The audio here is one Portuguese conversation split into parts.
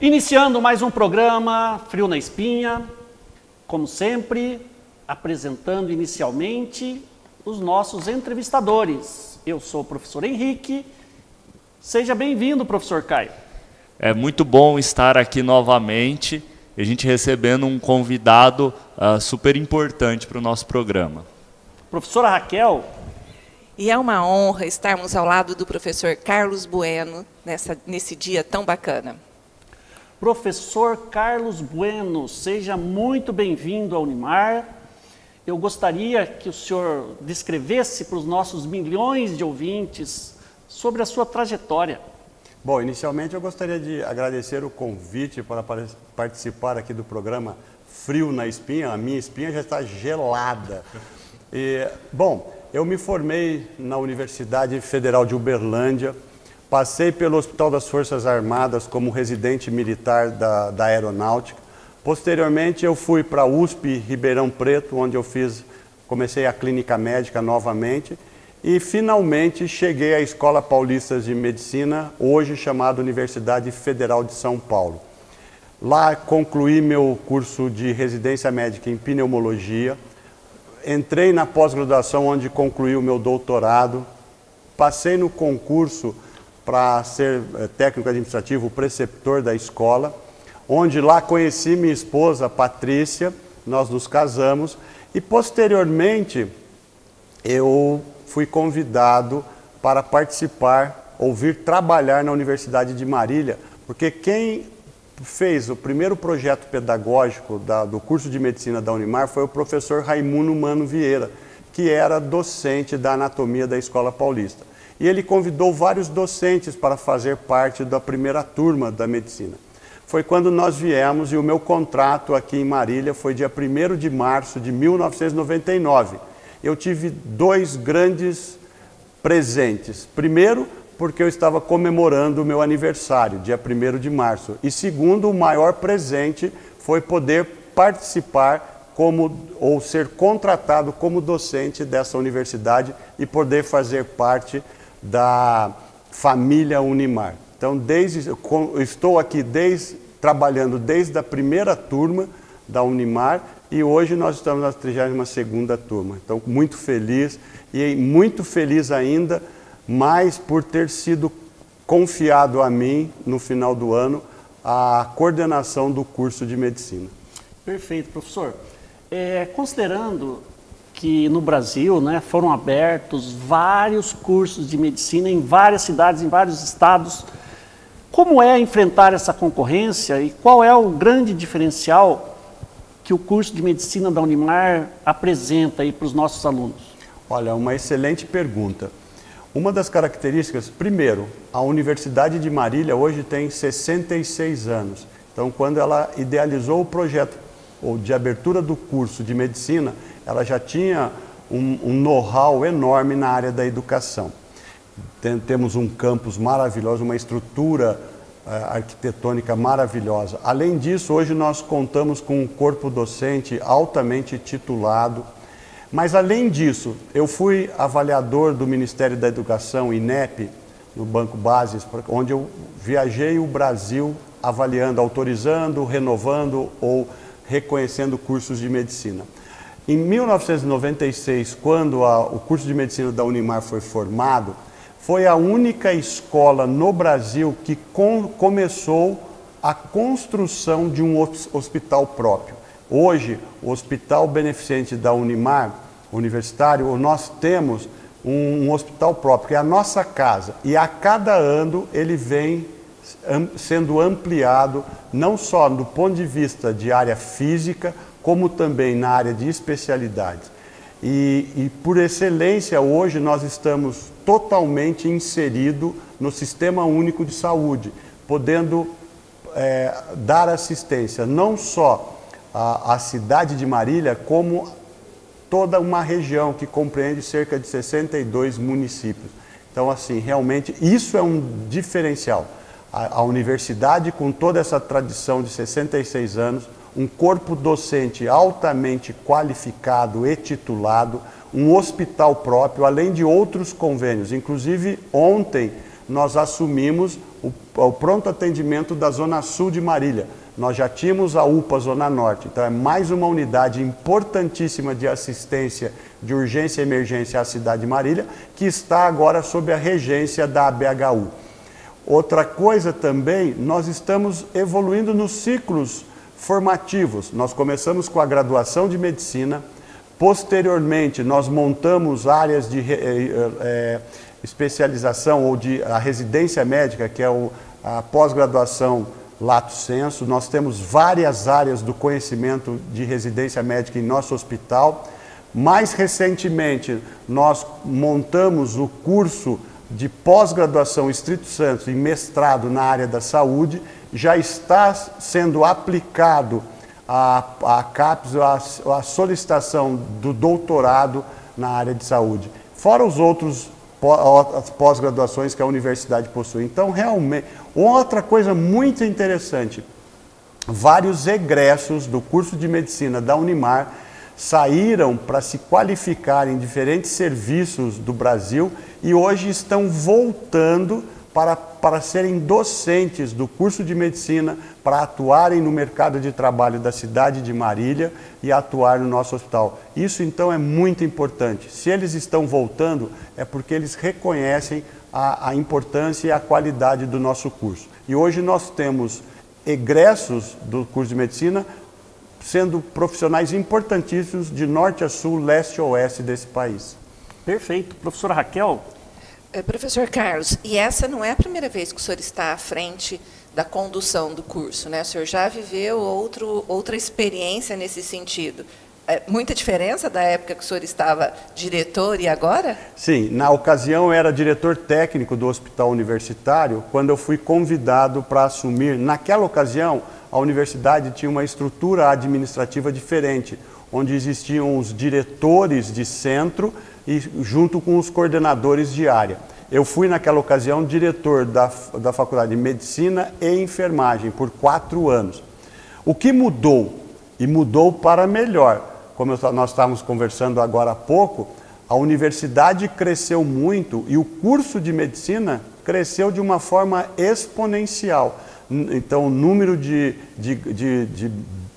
Iniciando mais um programa Frio na Espinha, como sempre, apresentando inicialmente os nossos entrevistadores. Eu sou o professor Henrique. Seja bem-vindo, professor Caio. É muito bom estar aqui novamente, a gente recebendo um convidado super importante para o nosso programa. Professora Raquel. E é uma honra estarmos ao lado do professor Carlos Bueno nesse dia tão bacana. Professor Carlos Bueno, seja muito bem-vindo ao Unimar. Eu gostaria que o senhor descrevesse para os nossos milhões de ouvintes sobre a sua trajetória. Bom, inicialmente eu gostaria de agradecer o convite para participar aqui do programa Frio na Espinha. A minha espinha já está gelada. Bom, eu me formei na Universidade Federal de Uberlândia, passei pelo Hospital das Forças Armadas como residente militar da Aeronáutica. Posteriormente eu fui para a USP Ribeirão Preto, onde eu comecei a clínica médica novamente e finalmente cheguei à Escola Paulista de Medicina, hoje chamada Universidade Federal de São Paulo. Lá concluí meu curso de residência médica em pneumologia, entrei na pós-graduação onde concluí o meu doutorado, passei no concurso para ser técnico administrativo, preceptor da escola, onde lá conheci minha esposa, Patrícia, nós nos casamos e posteriormente eu fui convidado para participar ou vir trabalhar na Universidade de Marília, porque quem fez o primeiro projeto pedagógico do curso de medicina da Unimar foi o professor Raimundo Mano Vieira, que era docente da anatomia da Escola Paulista. E ele convidou vários docentes para fazer parte da primeira turma da medicina. Foi quando nós viemos e o meu contrato aqui em Marília foi dia 1º de março de 1999. Eu tive dois grandes presentes. Primeiro, porque eu estava comemorando o meu aniversário, dia 1º de março. E segundo, o maior presente foi poder participar ou ser contratado como docente dessa universidade e poder fazer parte da família Unimar. Então, estou aqui trabalhando desde a primeira turma da Unimar e hoje nós estamos na 32ª turma. Então, muito feliz e muito feliz ainda, mais por ter sido confiado a mim, no final do ano, a coordenação do curso de medicina. Perfeito, professor. Considerando que no Brasil, foram abertos vários cursos de medicina em várias cidades, em vários estados, como é enfrentar essa concorrência e qual é o grande diferencial que o curso de medicina da Unimar apresenta aí para os nossos alunos? Olha, uma excelente pergunta. Uma das características, primeiro, a Universidade de Marília hoje tem 66 anos. Então, quando ela idealizou o projeto de abertura do curso de medicina, ela já tinha um know-how enorme na área da educação. Temos um campus maravilhoso, uma estrutura arquitetônica maravilhosa. Além disso, hoje nós contamos com um corpo docente altamente titulado. Mas, além disso, eu fui avaliador do Ministério da Educação, INEP, no Banco Bases, onde eu viajei o Brasil avaliando, autorizando, renovando ou reconhecendo cursos de medicina. Em 1996, quando o curso de medicina da Unimar foi formado, foi a única escola no Brasil que começou a construção de um hospital próprio. Hoje, o Hospital Beneficente da Unimar, universitário, nós temos um hospital próprio, que é a nossa casa. E a cada ano ele vem sendo ampliado, não só do ponto de vista de área física, como também na área de especialidades. E por excelência, hoje nós estamos totalmente inseridos no Sistema Único de Saúde, podendo dar assistência não só à cidade de Marília, como toda uma região que compreende cerca de 62 municípios. Então, assim, realmente, isso é um diferencial. A universidade, com toda essa tradição de 66 anos, um corpo docente altamente qualificado e titulado, um hospital próprio, além de outros convênios. Inclusive, ontem, nós assumimos o pronto atendimento da Zona Sul de Marília. Nós já tínhamos a UPA Zona Norte, então é mais uma unidade importantíssima de assistência de urgência e emergência à cidade de Marília, que está agora sob a regência da ABHU. Outra coisa também, nós estamos evoluindo nos ciclos formativos. Nós começamos com a graduação de medicina, posteriormente nós montamos áreas de especialização ou de a residência médica, que é a pós-graduação Lato Sensu. Nós temos várias áreas do conhecimento de residência médica em nosso hospital. Mais recentemente, nós montamos o curso de pós-graduação estrito sensu e mestrado na área da saúde. Já está sendo aplicado a CAPES, a solicitação do doutorado na área de saúde. Fora os outros pós-graduações que a universidade possui. Então, realmente, outra coisa muito interessante, vários egressos do curso de medicina da Unimar saíram para se qualificar em diferentes serviços do Brasil e hoje estão voltando para serem docentes do curso de medicina, para atuarem no mercado de trabalho da cidade de Marília e atuar no nosso hospital. Isso, então, é muito importante. Se eles estão voltando, é porque eles reconhecem a importância e a qualidade do nosso curso. E hoje nós temos egressos do curso de medicina sendo profissionais importantíssimos de norte a sul, leste a oeste desse país. Perfeito. Professora Raquel? Professor Carlos, e essa não é a primeira vez que o senhor está à frente da condução do curso, né? O senhor já viveu outra experiência nesse sentido. Muita diferença da época que o senhor estava diretor e agora? Sim, na ocasião eu era diretor técnico do hospital universitário, quando eu fui convidado para assumir. Naquela ocasião, a universidade tinha uma estrutura administrativa diferente, onde existiam os diretores de centro e junto com os coordenadores de área. Eu fui, naquela ocasião, diretor da Faculdade de Medicina e Enfermagem por 4 anos. O que mudou, e mudou para melhor, como nós estávamos conversando agora há pouco, a universidade cresceu muito e o curso de medicina cresceu de uma forma exponencial. Então, o número de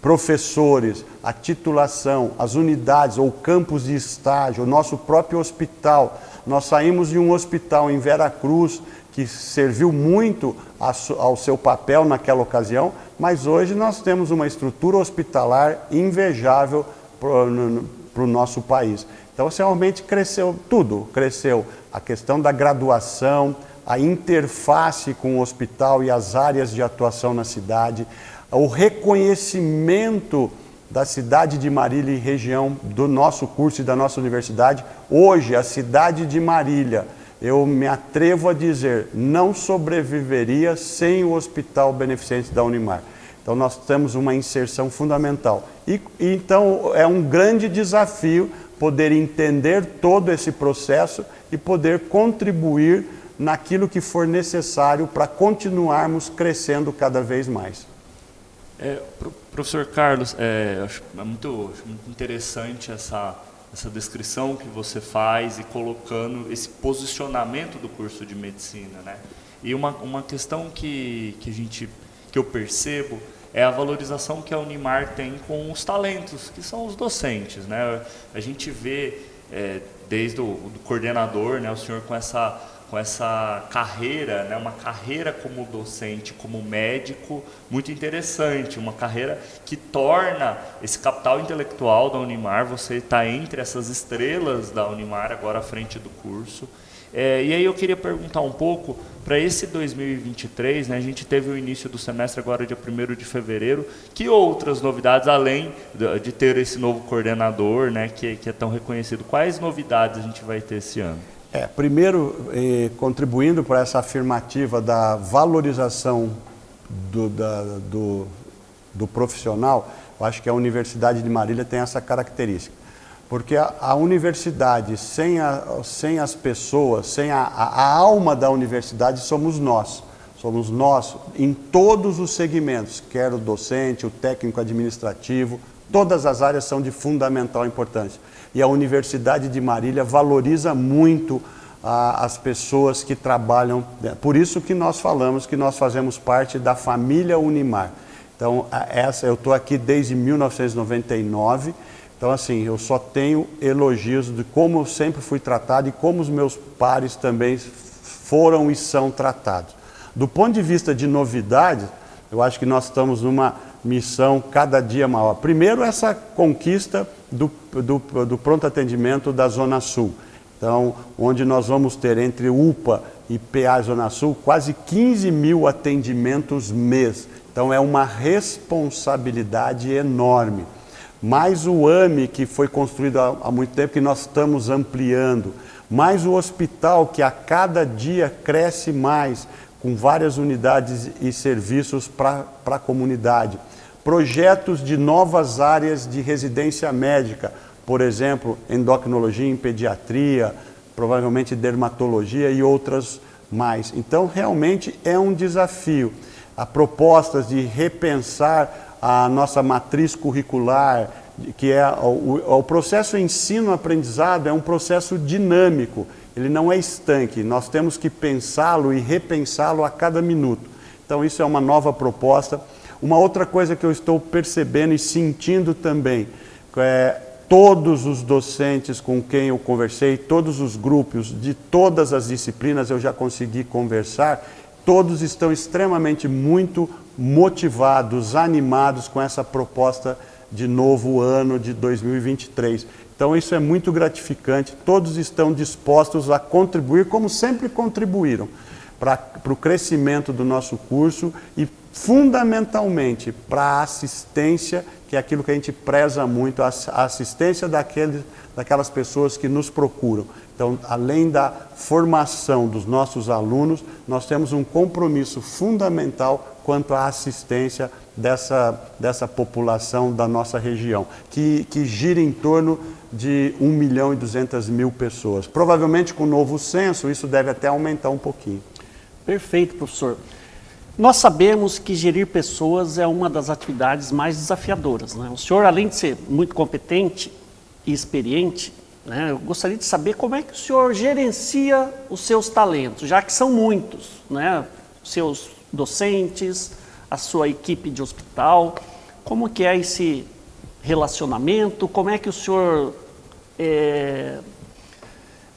professores, a titulação, as unidades ou campos de estágio, o nosso próprio hospital. Nós saímos de um hospital em Veracruz que serviu muito ao seu papel naquela ocasião, mas hoje nós temos uma estrutura hospitalar invejável para o nosso país. Então, realmente cresceu tudo, cresceu a questão da graduação, a interface com o hospital e as áreas de atuação na cidade, o reconhecimento da cidade de Marília e região do nosso curso e da nossa universidade. Hoje, a cidade de Marília, eu me atrevo a dizer, não sobreviveria sem o Hospital Beneficente da Unimar. Então, nós temos uma inserção fundamental. Então, é um grande desafio poder entender todo esse processo e poder contribuir naquilo que for necessário para continuarmos crescendo cada vez mais. Professor Carlos, acho muito interessante essa descrição que você faz e colocando esse posicionamento do curso de medicina, né? E uma questão que eu percebo é a valorização que a Unimar tem com os talentos, que são os docentes, né? A gente vê desde o coordenador, né, o senhor com essa carreira, né, uma carreira como docente, como médico, muito interessante, uma carreira que torna esse capital intelectual da Unimar, você está entre essas estrelas da Unimar agora à frente do curso. E aí eu queria perguntar um pouco, para esse 2023, né, a gente teve o início do semestre agora dia 1º de fevereiro, que outras novidades, além de ter esse novo coordenador, né, que é tão reconhecido, quais novidades a gente vai ter esse ano? Primeiro, contribuindo para essa afirmativa da valorização do profissional, eu acho que a Universidade de Marília tem essa característica. Porque a universidade, sem as pessoas, sem a alma da universidade, somos nós. Somos nós em todos os segmentos, quer o docente, o técnico administrativo, todas as áreas são de fundamental importância. E a Universidade de Marília valoriza muito as pessoas que trabalham. Por isso que nós falamos que nós fazemos parte da família Unimar. Então, eu estou aqui desde 1999, então assim, eu só tenho elogios de como eu sempre fui tratado e como os meus pares também foram e são tratados. Do ponto de vista de novidades, eu acho que nós estamos numa missão cada dia maior. Primeiro, essa conquista do pronto atendimento da Zona Sul. Então, onde nós vamos ter entre UPA e PA Zona Sul quase 15 mil atendimentos mês. Então, é uma responsabilidade enorme. Mais o AME, que foi construído há muito tempo, que nós estamos ampliando. Mais o hospital, que a cada dia cresce mais, com várias unidades e serviços para a comunidade. Projetos de novas áreas de residência médica, por exemplo, endocrinologia em pediatria, provavelmente dermatologia e outras mais. Então, realmente é um desafio. Há propostas de repensar a nossa matriz curricular, que é o processo ensino-aprendizado é um processo dinâmico, ele não é estanque, nós temos que pensá-lo e repensá-lo a cada minuto. Então, isso é uma nova proposta. Uma outra coisa que eu estou percebendo e sentindo também, todos os docentes com quem eu conversei, todos os grupos de todas as disciplinas eu já consegui conversar, todos estão extremamente muito motivados, animados com essa proposta de novo ano de 2023. Então isso é muito gratificante, todos estão dispostos a contribuir como sempre contribuíram para o crescimento do nosso curso e fundamentalmente para a assistência, que é aquilo que a gente preza muito, a assistência daquelas pessoas que nos procuram. Então, além da formação dos nossos alunos, nós temos um compromisso fundamental quanto à assistência dessa população da nossa região, que gira em torno de 1.200.000 pessoas. Provavelmente com o novo censo, isso deve até aumentar um pouquinho. Perfeito, professor. Nós sabemos que gerir pessoas é uma das atividades mais desafiadoras, né? O senhor, além de ser muito competente e experiente, né, eu gostaria de saber como é que o senhor gerencia os seus talentos, já que são muitos, né? Seus docentes, a sua equipe de hospital, como que é esse relacionamento, como é que o senhor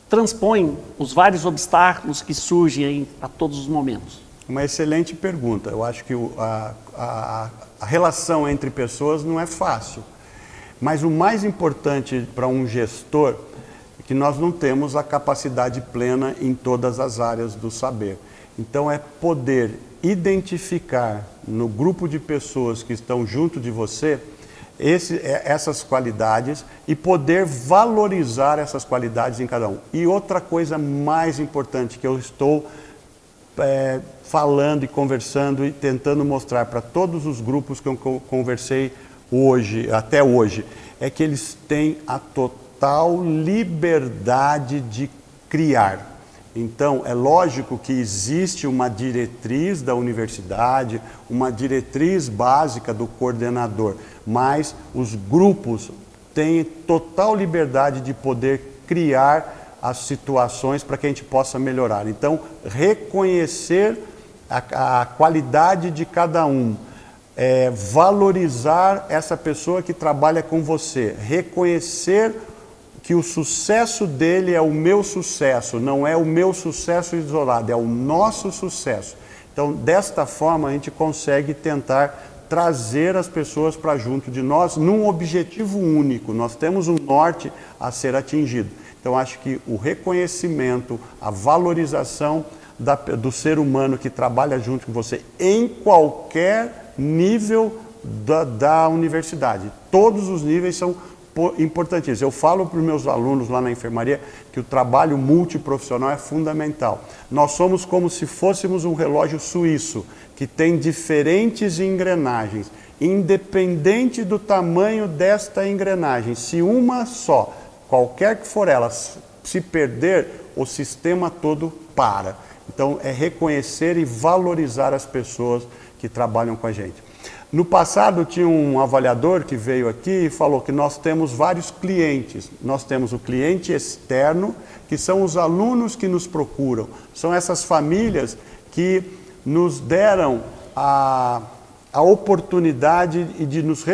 transpõe os vários obstáculos que surgem a todos os momentos? Uma excelente pergunta. Eu acho que a relação entre pessoas não é fácil. Mas o mais importante para um gestor é que nós não temos a capacidade plena em todas as áreas do saber. Então é poder identificar no grupo de pessoas que estão junto de você essas qualidades e poder valorizar essas qualidades em cada um. E outra coisa mais importante que eu estou falando e conversando e tentando mostrar para todos os grupos que eu conversei hoje, até hoje, é que eles têm a total liberdade de criar. Então, é lógico que existe uma diretriz da universidade, uma diretriz básica do coordenador, mas os grupos têm total liberdade de poder criar as situações para que a gente possa melhorar. Então, reconhecer a qualidade de cada um, valorizar essa pessoa que trabalha com você, reconhecer que o sucesso dele é o meu sucesso, não é o meu sucesso isolado, é o nosso sucesso. Então, desta forma, a gente consegue tentar trazer as pessoas para junto de nós num objetivo único. Nós temos um norte a ser atingido. Então, acho que o reconhecimento, a valorização do ser humano que trabalha junto com você em qualquer nível da universidade. Todos os níveis são importantíssimos. Eu falo para os meus alunos lá na enfermaria que o trabalho multiprofissional é fundamental. Nós somos como se fôssemos um relógio suíço, que tem diferentes engrenagens. Independente do tamanho desta engrenagem, se uma só, qualquer que for ela, se perder, o sistema todo para. Então, é reconhecer e valorizar as pessoas que trabalham com a gente. No passado, tinha um avaliador que veio aqui e falou que nós temos vários clientes. Nós temos o cliente externo, que são os alunos que nos procuram. São essas famílias que nos deram a oportunidade de nos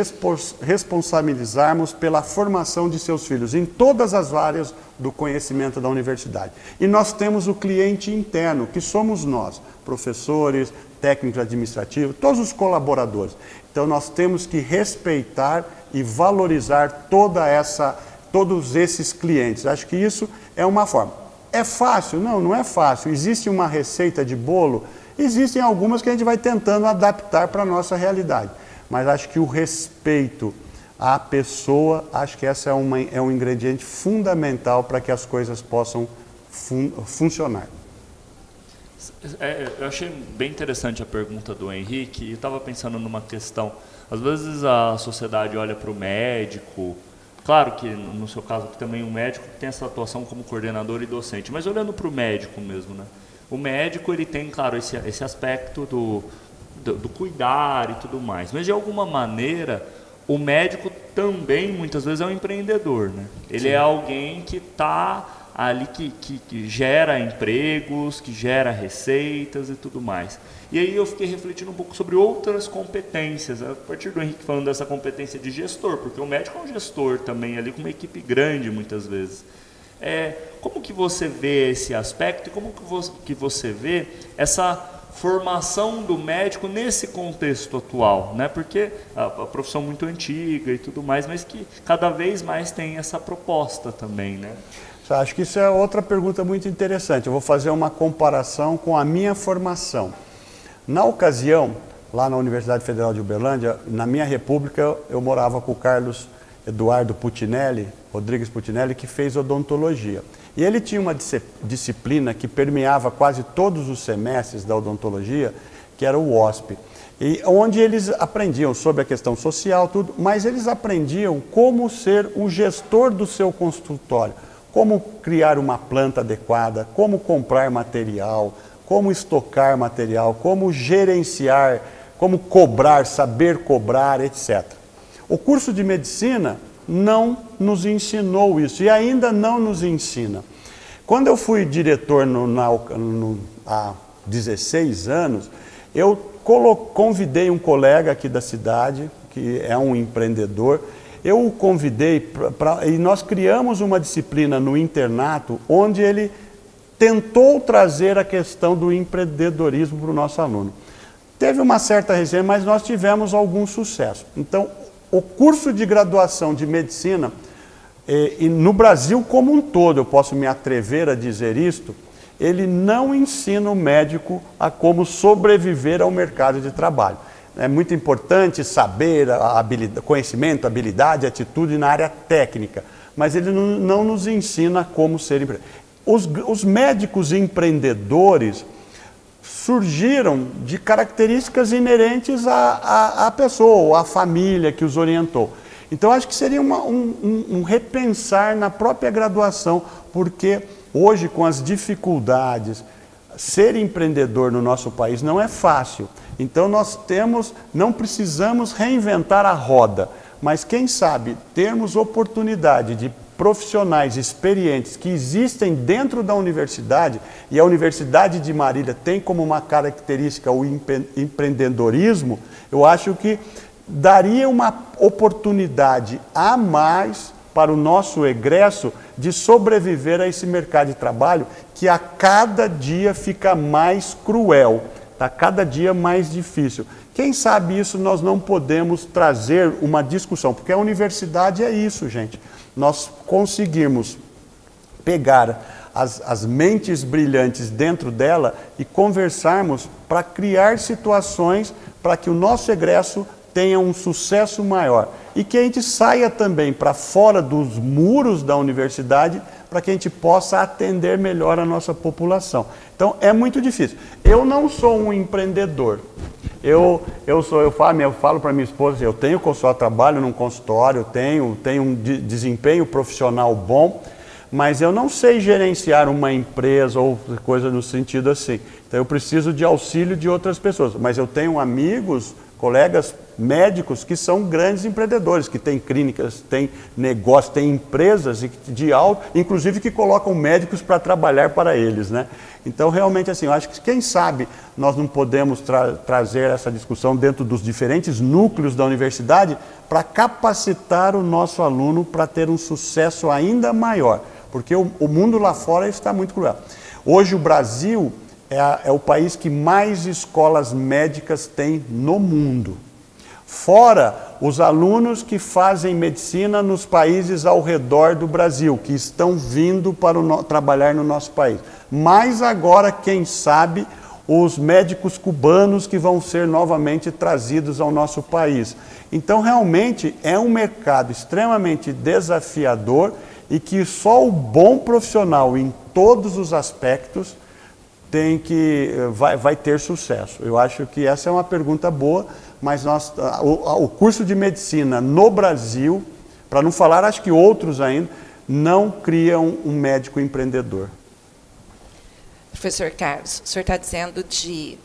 responsabilizarmos pela formação de seus filhos em todas as áreas do conhecimento da universidade. E nós temos o cliente interno, que somos nós, professores, técnicos administrativos, todos os colaboradores. Então nós temos que respeitar e valorizar todos esses clientes. Acho que isso é uma forma. É fácil? Não, não é fácil. Existe uma receita de bolo? Existem algumas que a gente vai tentando adaptar para a nossa realidade. Mas acho que o respeito à pessoa, acho que essa é um ingrediente fundamental para que as coisas possam funcionar. Eu achei bem interessante a pergunta do Henrique, e eu estava pensando numa questão. Às vezes a sociedade olha para o médico, claro que no seu caso também um médico tem essa atuação como coordenador e docente, mas olhando para o médico mesmo, né? O médico ele tem, claro, esse aspecto do cuidar e tudo mais, mas de alguma maneira o médico também muitas vezes é um empreendedor, né? Ele é alguém que está ali, que gera empregos, que gera receitas e tudo mais. E aí eu fiquei refletindo um pouco sobre outras competências, a partir do Henrique falando dessa competência de gestor, porque o médico é um gestor também ali com uma equipe grande muitas vezes. Como que você vê esse aspecto e como que você vê essa formação do médico nesse contexto atual, né? Porque a profissão muito antiga e tudo mais, mas que cada vez mais tem essa proposta também, né? Acho que isso é outra pergunta muito interessante. Eu vou fazer uma comparação com a minha formação. Na ocasião, lá na Universidade Federal de Uberlândia, na minha república, eu morava com o Carlos Eduardo Rodrigues Putinelli, que fez odontologia. E ele tinha uma disciplina que permeava quase todos os semestres da odontologia, que era o OSP. E onde eles aprendiam sobre a questão social, tudo, mas eles aprendiam como ser o gestor do seu consultório, como criar uma planta adequada, como comprar material, como estocar material, como gerenciar, como cobrar, saber cobrar, etc. O curso de medicina não nos ensinou isso e ainda não nos ensina. Quando eu fui diretor há 16 anos, eu convidei um colega aqui da cidade, que é um empreendedor, eu o convidei e nós criamos uma disciplina no internato onde ele tentou trazer a questão do empreendedorismo para o nosso aluno. Teve uma certa resenha, mas nós tivemos algum sucesso. Então, o curso de graduação de medicina, e no Brasil como um todo, eu posso me atrever a dizer isto, ele não ensina o médico a como sobreviver ao mercado de trabalho. É muito importante saber conhecimento, habilidade, atitude na área técnica, mas ele não nos ensina como ser empreendedor. Os médicos empreendedores surgiram de características inerentes à pessoa, à família que os orientou. Então, acho que seria um repensar na própria graduação, porque hoje, com as dificuldades, ser empreendedor no nosso país não é fácil. Então, não precisamos reinventar a roda, mas quem sabe termos oportunidade de profissionais experientes que existem dentro da universidade, e a Universidade de Marília tem como uma característica o empreendedorismo, eu acho que daria uma oportunidade a mais para o nosso egresso de sobreviver a esse mercado de trabalho que a cada dia fica mais cruel, está cada dia mais difícil. Quem sabe isso nós não podemos trazer uma discussão, porque a universidade é isso, gente. Nós conseguimos pegar as mentes brilhantes dentro dela e conversarmos para criar situações para que o nosso egresso tenha um sucesso maior e que a gente saia também para fora dos muros da universidade para que a gente possa atender melhor a nossa população. Então, é muito difícil. Eu não sou um empreendedor. Eu falo para minha esposa, eu trabalho num consultório, tenho um desempenho profissional bom, mas eu não sei gerenciar uma empresa ou coisa no sentido assim. Então eu preciso de auxílio de outras pessoas, mas eu tenho amigos, colegas médicos que são grandes empreendedores, que têm clínicas, têm negócios, têm empresas inclusive que colocam médicos para trabalhar para eles, né? Então realmente assim, eu acho que quem sabe nós não podemos trazer essa discussão dentro dos diferentes núcleos da universidade para capacitar o nosso aluno para ter um sucesso ainda maior, porque o mundo lá fora está muito cruel. Hoje o Brasil é o país que mais escolas médicas tem no mundo. Fora os alunos que fazem medicina nos países ao redor do Brasil, que estão vindo para trabalhar no nosso país. Mas agora, quem sabe, os médicos cubanos que vão ser novamente trazidos ao nosso país. Então, realmente, é um mercado extremamente desafiador e que só o bom profissional em todos os aspectos vai ter sucesso. Eu acho que essa é uma pergunta boa, mas o curso de medicina no Brasil, para não falar, acho que outros ainda, não criam um médico empreendedor. Professor Carlos, o senhor está dizendo de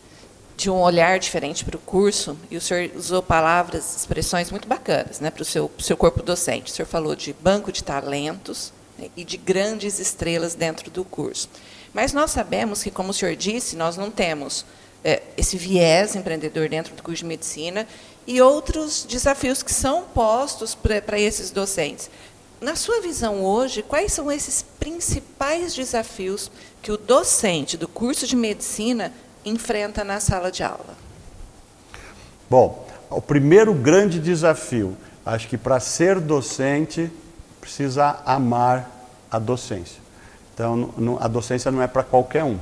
um olhar diferente para o curso, e o senhor usou palavras, expressões muito bacanas, né, para o seu corpo docente. O senhor falou de banco de talentos, né, e de grandes estrelas dentro do curso. Mas nós sabemos que, como o senhor disse, nós não temos esse viés empreendedor dentro do curso de medicina e outros desafios que são postos para esses docentes. Na sua visão hoje, quais são esses principais desafios que o docente do curso de medicina enfrenta na sala de aula? Bom, o primeiro grande desafio, acho que para ser docente, precisa amar a docência. Então, a docência não é para qualquer um,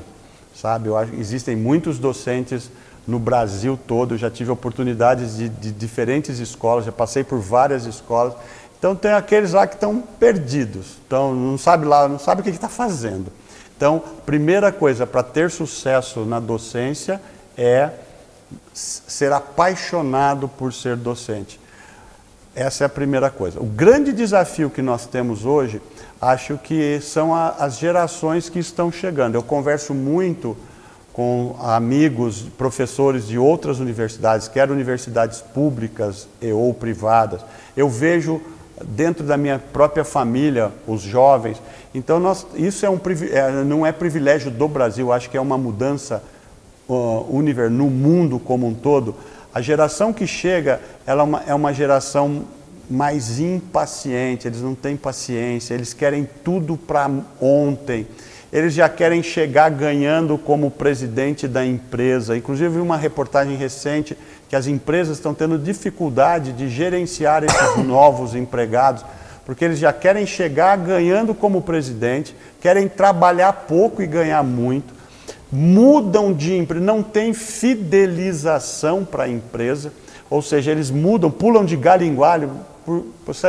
sabe? Eu acho que existem muitos docentes no Brasil todo, eu já tive oportunidades de diferentes escolas, já passei por várias escolas. Então, tem aqueles lá que estão perdidos, então, não sabe o que está fazendo. Então, primeira coisa, para ter sucesso na docência é ser apaixonado por ser docente. Essa é a primeira coisa. O grande desafio que nós temos hoje, acho que são as gerações que estão chegando. Eu converso muito com amigos, professores de outras universidades, quer universidades públicas ou privadas. Eu vejo dentro da minha própria família, os jovens. Então, isso não é privilégio do Brasil, acho que é uma mudança no mundo como um todo. A geração que chega, ela é uma geração mais impaciente, eles não têm paciência, eles querem tudo para ontem. Eles já querem chegar ganhando como presidente da empresa. Inclusive, vi uma reportagem recente que as empresas estão tendo dificuldade de gerenciar esses novos empregados, porque eles já querem chegar ganhando como presidente, querem trabalhar pouco e ganhar muito, mudam de empresa, não tem fidelização para a empresa, ou seja, eles pulam de galho em galho,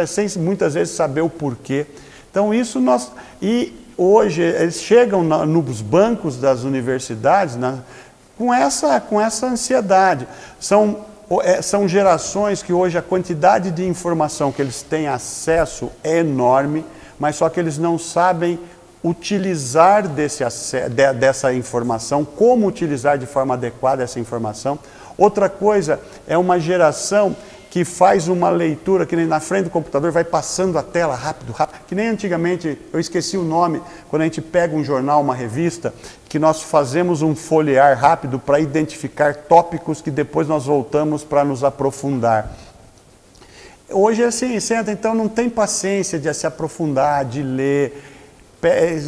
sem muitas vezes saber o porquê. Então, e hoje eles chegam nos bancos das universidades com essa ansiedade. São gerações que hoje a quantidade de informação que eles têm acesso é enorme, mas só que eles não sabem utilizar dessa informação, como utilizar de forma adequada essa informação. Outra coisa é uma geração que faz uma leitura, que nem na frente do computador, vai passando a tela rápido, que nem antigamente, eu esqueci o nome, quando a gente pega um jornal, uma revista, que nós fazemos um folhear rápido para identificar tópicos que depois nós voltamos para nos aprofundar. Hoje é assim, então não tem paciência de se aprofundar, de ler,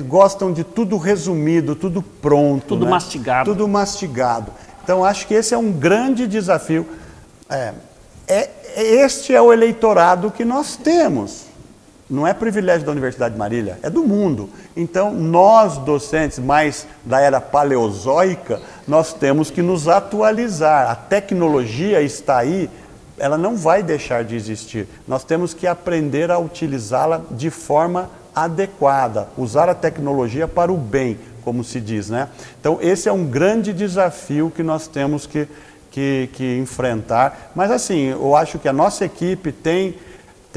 gostam de tudo resumido, tudo pronto. Tudo mastigado. Tudo mastigado. Então acho que esse é um grande desafio. Este é o eleitorado que nós temos. Não é privilégio da Universidade de Marília, é do mundo. Então, nós, docentes mais da era paleozoica, nós temos que nos atualizar. A tecnologia está aí, ela não vai deixar de existir. Nós temos que aprender a utilizá-la de forma adequada, usar a tecnologia para o bem, como se diz, né? Então, esse é um grande desafio que nós temos que enfrentar. Mas, assim, eu acho que a nossa equipe tem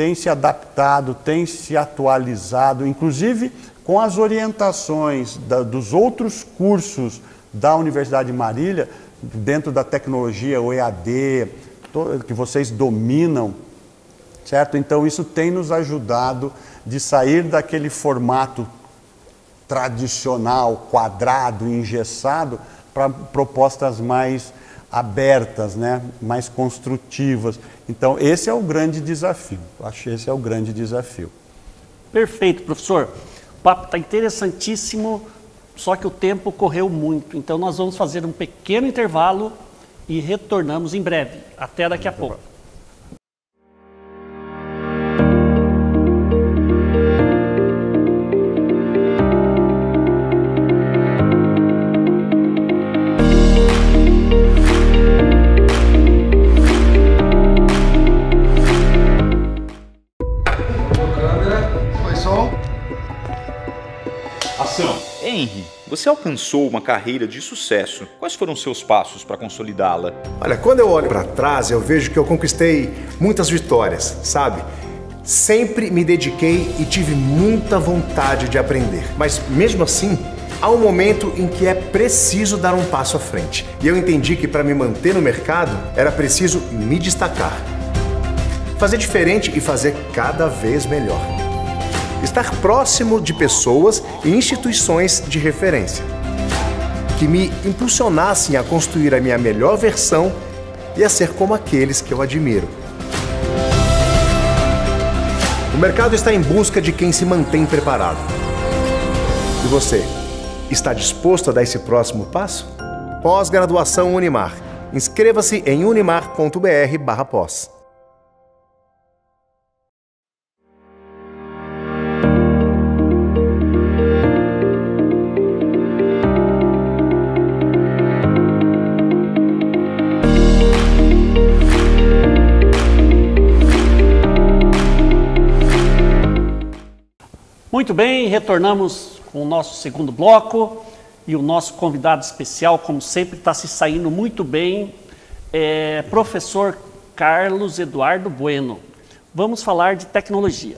tem se adaptado, tem se atualizado, inclusive com as orientações dos outros cursos da Universidade de Marília, dentro da tecnologia, o EAD, que vocês dominam, certo? Então isso tem nos ajudado de sair daquele formato tradicional, quadrado, engessado, para propostas mais abertas, né? Mais construtivas. Então esse é o grande desafio, eu acho que esse é o grande desafio. Perfeito, professor. O papo está interessantíssimo, só que o tempo correu muito. Então nós vamos fazer um pequeno intervalo e retornamos em breve. Até daqui a pouco. Henry, você alcançou uma carreira de sucesso. Quais foram seus passos para consolidá-la? Olha, quando eu olho para trás, eu vejo que eu conquistei muitas vitórias, sabe? Sempre me dediquei e tive muita vontade de aprender. Mas mesmo assim, há um momento em que é preciso dar um passo à frente. E eu entendi que para me manter no mercado, era preciso me destacar. Fazer diferente e fazer cada vez melhor. Estar próximo de pessoas e instituições de referência, que me impulsionassem a construir a minha melhor versão e a ser como aqueles que eu admiro. O mercado está em busca de quem se mantém preparado. E você, está disposto a dar esse próximo passo? Pós-graduação Unimar. Inscreva-se em unimar.br/pós. Muito bem, retornamos com o nosso segundo bloco e o nosso convidado especial, como sempre, está se saindo muito bem, professor Carlos Eduardo Bueno. Vamos falar de tecnologia.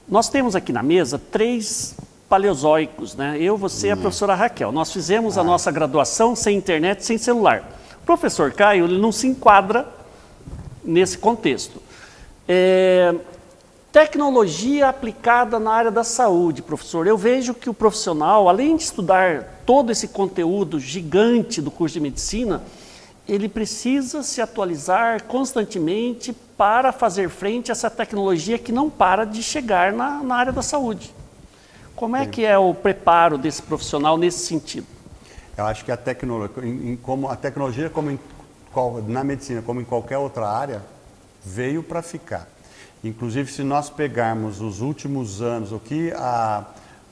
Nós temos aqui na mesa 3 paleozoicos, né? Eu, você e a professora Raquel. Nós fizemos a nossa graduação sem internet, sem celular. O professor Caio, ele não se enquadra nesse contexto. Tecnologia aplicada na área da saúde, professor. Eu vejo que o profissional, além de estudar todo esse conteúdo gigante do curso de medicina, ele precisa se atualizar constantemente para fazer frente a essa tecnologia que não para de chegar na área da saúde. Como é que é o preparo desse profissional nesse sentido? Eu acho que a tecnologia, na medicina, como em qualquer outra área, veio para ficar. Inclusive, se nós pegarmos os últimos anos, o que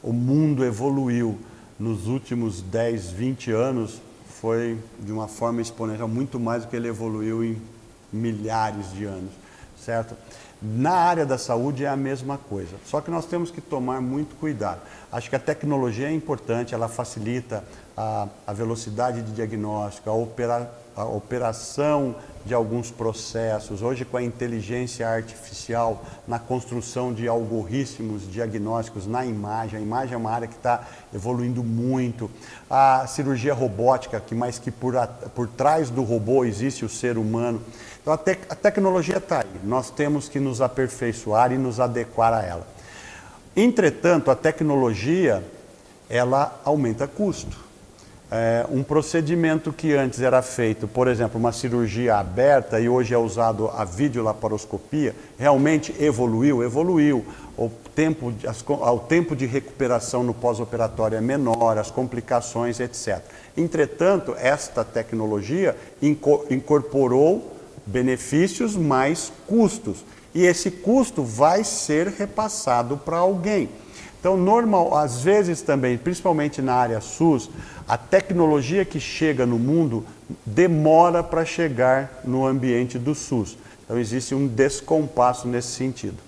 o mundo evoluiu nos últimos 10, 20 anos, foi de uma forma exponencial, muito mais do que ele evoluiu em milhares de anos, certo? Na área da saúde é a mesma coisa, só que nós temos que tomar muito cuidado. Acho que a tecnologia é importante, ela facilita a velocidade de diagnóstico, a operação de alguns processos. Hoje, com a inteligência artificial, na construção de algoritmos diagnósticos na imagem, a imagem é uma área que está evoluindo muito. A cirurgia robótica, que por trás do robô existe o ser humano. Então, a tecnologia está aí, nós temos que nos aperfeiçoar e nos adequar a ela. Entretanto, a tecnologia, ela aumenta custo. Um procedimento que antes era feito, por exemplo, uma cirurgia aberta e hoje é usado a videolaparoscopia, realmente evoluiu? Evoluiu. O tempo de recuperação no pós-operatório é menor, as complicações, etc. Entretanto, esta tecnologia incorporou benefícios mais custos. E esse custo vai ser repassado para alguém. Então, às vezes também, principalmente na área SUS, a tecnologia que chega no mundo demora para chegar no ambiente do SUS. Então, existe um descompasso nesse sentido.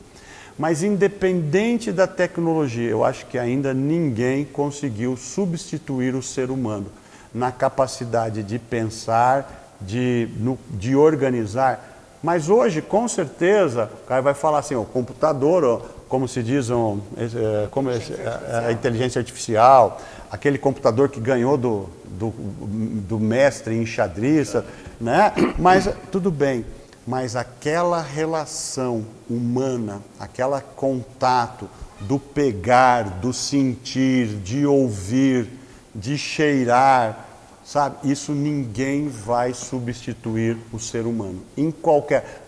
Mas, independente da tecnologia, eu acho que ainda ninguém conseguiu substituir o ser humano na capacidade de pensar, de organizar Mas hoje, com certeza, o cara vai falar assim, o computador, como se diz, a inteligência artificial, aquele computador que ganhou do mestre em xadrez, né? Mas tudo bem, mas aquela relação humana, aquele contato do pegar, do sentir, de ouvir, de cheirar, sabe? Isso ninguém vai substituir o ser humano.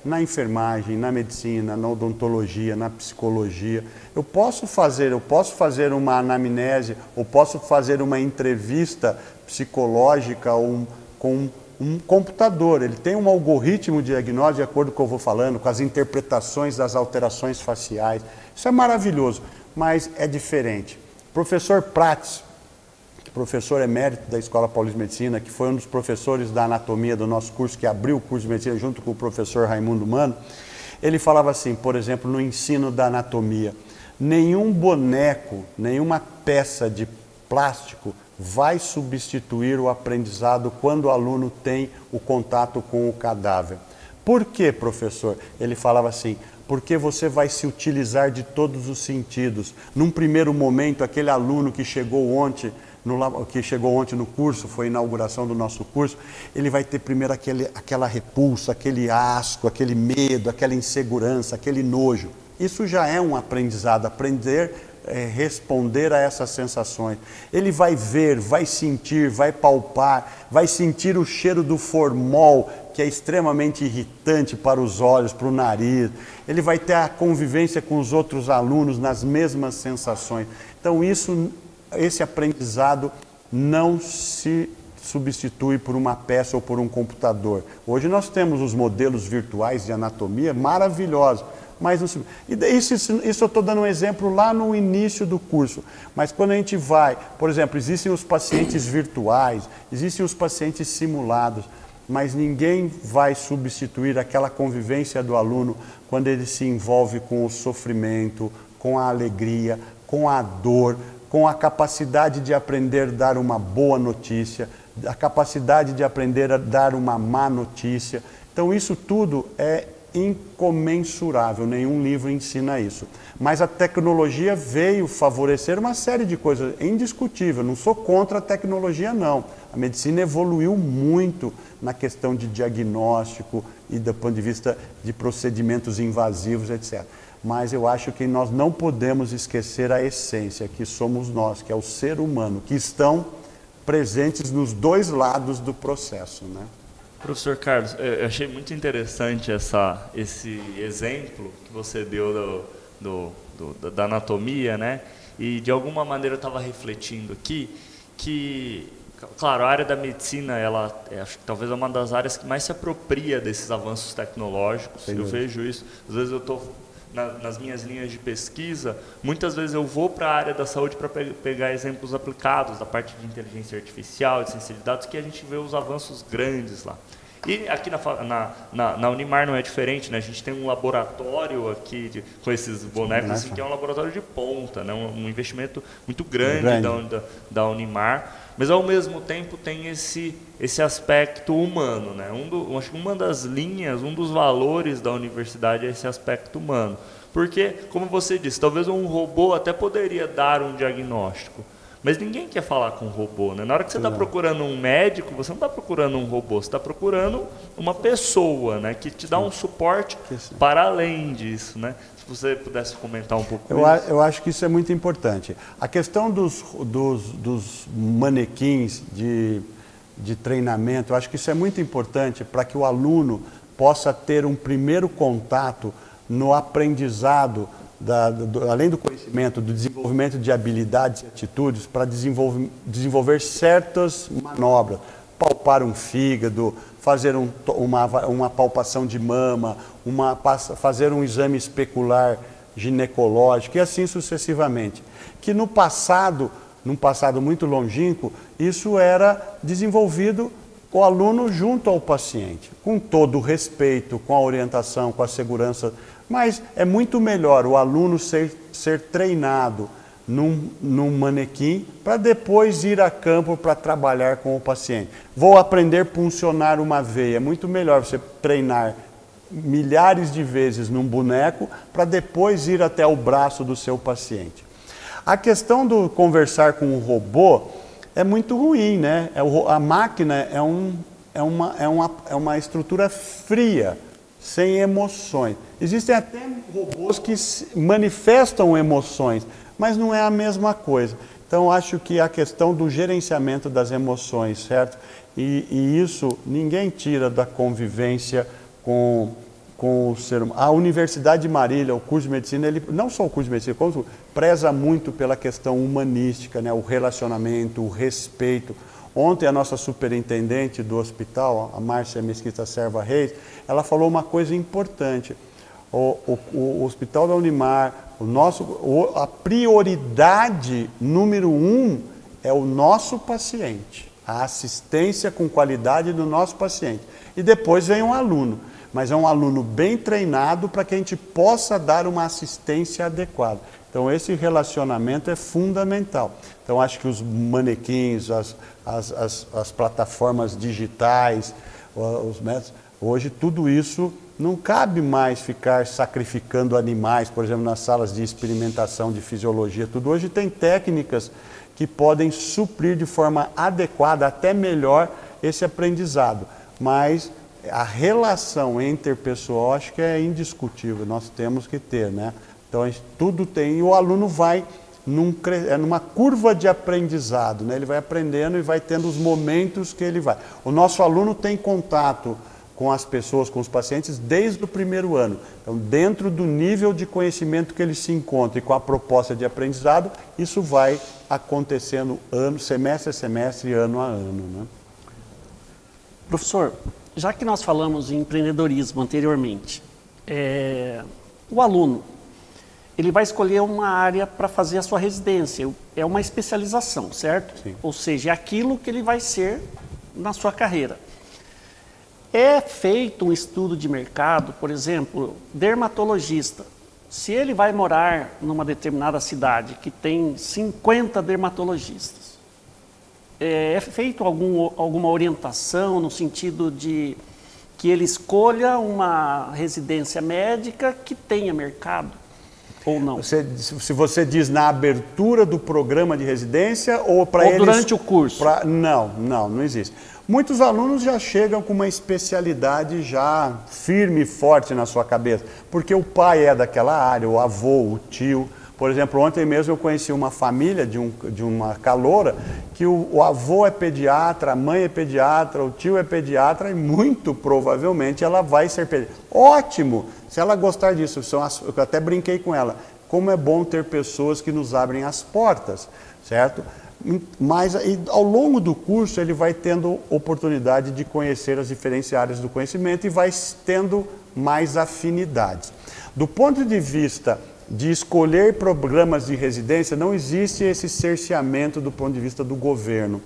Na enfermagem, na medicina, na odontologia, na psicologia. Eu posso fazer uma anamnese, ou posso fazer uma entrevista psicológica com um computador. Ele tem um algoritmo de diagnóstico de acordo com o que eu vou falando, com as interpretações das alterações faciais. Isso é maravilhoso, mas é diferente. Professor Prats, professor emérito da Escola Paulista de Medicina, que foi um dos professores da anatomia do nosso curso, que abriu o curso de medicina junto com o professor Raimundo Mano, ele falava assim, por exemplo, no ensino da anatomia, nenhum boneco, nenhuma peça de plástico vai substituir o aprendizado quando o aluno tem o contato com o cadáver. Por quê, professor? Ele falava assim, porque você vai se utilizar de todos os sentidos. Num primeiro momento, aquele aluno que chegou ontem no curso, foi a inauguração do nosso curso, ele vai ter primeiro aquela repulsa, aquele asco, aquele medo, aquela insegurança, aquele nojo. Isso já é um aprendizado, responder a essas sensações. Ele vai ver, vai sentir, vai palpar, vai sentir o cheiro do formol, que é extremamente irritante para os olhos, para o nariz. Ele vai ter a convivência com os outros alunos nas mesmas sensações. Então esse aprendizado não se substitui por uma peça ou por um computador. Hoje nós temos os modelos virtuais de anatomia maravilhosos, mas isso eu estou dando um exemplo lá no início do curso. Mas quando a gente vai, por exemplo, existem os pacientes virtuais, existem os pacientes simulados, mas ninguém vai substituir aquela convivência do aluno quando ele se envolve com o sofrimento, com a alegria, com a dor, com a capacidade de aprender a dar uma boa notícia, a capacidade de aprender a dar uma má notícia. Então isso tudo é incomensurável, nenhum livro ensina isso. Mas a tecnologia veio favorecer uma série de coisas, é indiscutível, não sou contra a tecnologia não. A medicina evoluiu muito na questão de diagnóstico e do ponto de vista de procedimentos invasivos, etc. Mas eu acho que nós não podemos esquecer a essência, que somos nós, que é o ser humano, que estão presentes nos dois lados do processo, né? Professor Carlos, eu achei muito interessante esse exemplo que você deu da anatomia, né? E de alguma maneira eu estava refletindo aqui que, claro, a área da medicina, acho que talvez é uma das áreas que mais se apropria desses avanços tecnológicos. Eu vejo isso. Às vezes eu estou nas minhas linhas de pesquisa, muitas vezes eu vou para a área da saúde para pegar exemplos aplicados da parte de inteligência artificial, de ciência de dados, que a gente vê os avanços grandes lá. E aqui na Unimar não é diferente, né? A gente tem um laboratório aqui com esses bonecos, assim, que é um laboratório de ponta, né? Um investimento muito grande da Unimar, mas ao mesmo tempo tem esse aspecto humano, né? Acho que uma das linhas, um dos valores da universidade é esse aspecto humano. Porque, como você disse, talvez um robô até poderia dar um diagnóstico, mas ninguém quer falar com um robô, né? Na hora que você está procurando um médico, você não está procurando um robô, você está procurando uma pessoa, né? Que te dá um suporte para além disso, né? Se você pudesse comentar um pouco isso. Eu acho que isso é muito importante. A questão dos manequins de treinamento, eu acho que isso é muito importante para que o aluno possa ter um primeiro contato no aprendizado, além do conhecimento, do desenvolvimento de habilidades e atitudes para desenvolver certas manobras, palpar um fígado, fazer uma palpação de mama, fazer um exame especular ginecológico e assim sucessivamente. Que num passado muito longínquo, isso era desenvolvido o aluno junto ao paciente, com todo o respeito, com a orientação, com a segurança. Mas é muito melhor o aluno ser treinado num manequim para depois ir a campo para trabalhar com o paciente. Vou aprender a puncionar uma veia. É muito melhor você treinar milhares de vezes num boneco para depois ir até o braço do seu paciente. A questão do conversar com um robô é muito ruim, né? A máquina é uma estrutura fria, sem emoções. Existem até robôs que manifestam emoções, mas não é a mesma coisa. Então, acho que a questão do gerenciamento das emoções, certo? E isso ninguém tira da convivência com o ser humano. A Universidade de Marília, o curso de medicina, não só o curso de medicina, como preza muito pela questão humanística, né? O relacionamento, o respeito. Ontem a nossa superintendente do hospital, a Márcia Mesquita Serva Reis, ela falou uma coisa importante. O Hospital da Unimar, a prioridade número 1 é o nosso paciente, a assistência com qualidade do nosso paciente. E depois vem um aluno, mas é um aluno bem treinado para que a gente possa dar uma assistência adequada. Então esse relacionamento é fundamental. Então acho que os manequins, as plataformas digitais, os métodos, hoje tudo isso não cabe mais ficar sacrificando animais, por exemplo, nas salas de experimentação de fisiologia, tudo. Hoje tem técnicas que podem suprir de forma adequada, até melhor, esse aprendizado. Mas a relação interpessoal acho que é indiscutível, nós temos que ter, né? Então tudo tem, e o aluno vai numa curva de aprendizado, né? Ele vai aprendendo e vai tendo os momentos que ele vai. O nosso aluno tem contato com as pessoas, com os pacientes, desde o primeiro ano. Então, dentro do nível de conhecimento que ele se encontra e com a proposta de aprendizado, isso vai acontecendo semestre a semestre, ano a ano, né? Professor, já que nós falamos em empreendedorismo anteriormente, o aluno, ele vai escolher uma área para fazer a sua residência, é uma especialização, certo? Sim. Ou seja, é aquilo que ele vai ser na sua carreira. É feito um estudo de mercado, por exemplo, dermatologista. Se ele vai morar numa determinada cidade que tem 50 dermatologistas, é feito alguma orientação no sentido de que ele escolha uma residência médica que tenha mercado ou não? Se você diz na abertura do programa de residência ou para eles... Ou durante o curso? Não existe. Muitos alunos já chegam com uma especialidade já firme e forte na sua cabeça, porque o pai é daquela área, o avô, o tio. Por exemplo, ontem mesmo eu conheci uma família de uma caloura que o avô é pediatra, a mãe é pediatra, o tio é pediatra e muito provavelmente ela vai ser pediatra. Ótimo! Se ela gostar disso, eu até brinquei com ela, como é bom ter pessoas que nos abrem as portas, certo? Mas ao longo do curso ele vai tendo oportunidade de conhecer as diferentes áreas do conhecimento e vai tendo mais afinidades. Do ponto de vista de escolher programas de residência, não existe esse cerceamento do ponto de vista do governo.